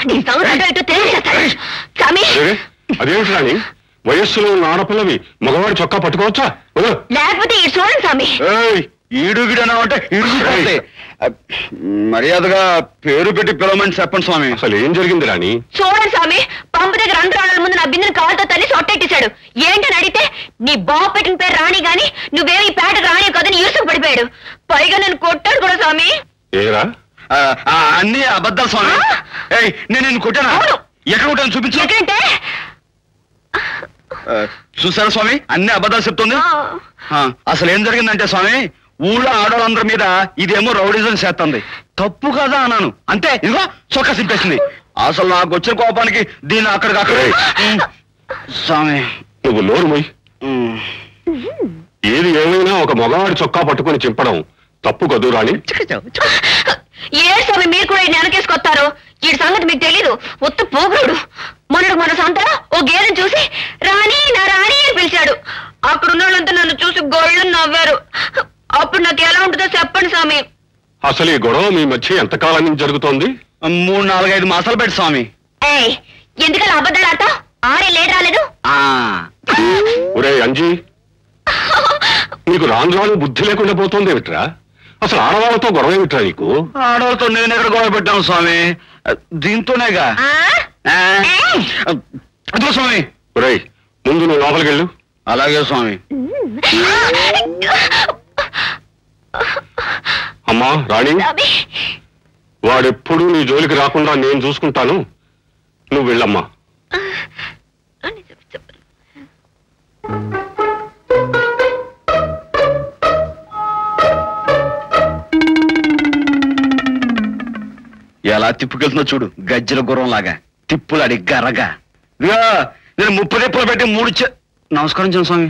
నీ సంగతి ఇటు తెలియజేస్తాను స్వామి. అదేమిటి రాణి, వయస్సులో ఉన్న ఆడపిల్లవి మగవాడి చొక్కా పట్టుకోవచ్చా? లేకపోతే ఇటు చూడండి స్వామి. ఈడుగిడనా అంటే ఇడుగుతుంది. మర్యాదగా పేరు పెట్టి పిలవమని చెప్పండి స్వామి. అసలు ఏం జరిగింది రాణి? చూడండి స్వామి, పంపు దగ్గర 2 రాళ్ళ ముందు నా బిందెను కాలుతో తల్లి సొట్టెట్టేశాడు. ఏంటని అడిగితే నీ బాబు పెట్టిన పేరు రాణి గాని నువ్వేమి ఈ పేటకు రాణి కదని యూసుకు పడిపోయాడు. పైగా నేను కొట్టాను కూడా స్వామి. ఏరా అన్ని అబద్ధాలు స్వామి. నేను నిన్ను కొట్టాను. ఎక్కడ కొట్టాను చూపించు. ఎక్కడంటే చూసారా స్వామి, అన్ని అబద్ధాలు చెప్తుంది. అసలు ఏం జరిగిందంటే స్వామి, ఊళ్ళో ఆడవాళ్ళందరి మీద ఇదేమో రౌడిజం చేస్తుంది. తప్పు కదా అన్నాను అంతే. ఇదిగో చొక్కా సింపేసింది. అసలు నాకు వచ్చిన కోపానికి దీన్ని అక్కడికక్కడే. స్వామి నువ్వు నోరు మొయ్. ఏది ఏమైనా ఒక మగవాడి చొక్కా పట్టుకుని చింపడం తప్పు కదూ రాణి. ఏ స్వామి మీరు కూడా ఈ వెనకేసుకొస్తారు? ఈ సంగతి మీకు తెలీదు. ఉత్త పోగుడు. మన సంతలో ఓ గేదెని చూసి రాణి నా రాణి అని పిలిచాడు. అక్కడున్న వాళ్ళంతా నన్ను చూసి గొళ్ళు నవ్వారు. అప్పుడు నాకు ఎలా ఉంటుందో చెప్పండి స్వామి. అసలు ఈ గొడవ మీ మధ్య ఎంతకాలం నుంచి జరుగుతోంది? 3-4-5 మాసాలు పెట్టి స్వామి. ఎందుకలా అబద్ధాలు ఆడతావు? 6 ఏళ్ళు రాలేదు. ఒరే అంజీ, నీకు రాను రాను బుద్ధి లేకుండా పోతుంది ఏమిట్రా? అసలు ఆడవాళ్ళతో గొడవ ఏమిట్రా నీకు? ఆడవాళ్ళతో నేను ఎక్కడ గొడవ పెట్టాను స్వామి? దీంతోనేగా. అదో స్వామి. ఒరే ముందు నువ్వు లోపలికి వెళ్ళు. అలాగే స్వామి. అమ్మా రాణి, వాడెప్పుడు నీ జోలికి రాకుండా నేను చూసుకుంటాను. నువ్వు వెళ్ళమ్మా. ఎలా తిప్పుకెళ్తున్నా చూడు, గజ్జల గుర్రం లాగా తిప్పులాడి గరగా. నేను 30 తిప్పులు పెట్టి 3 నమస్కారం స్వామి.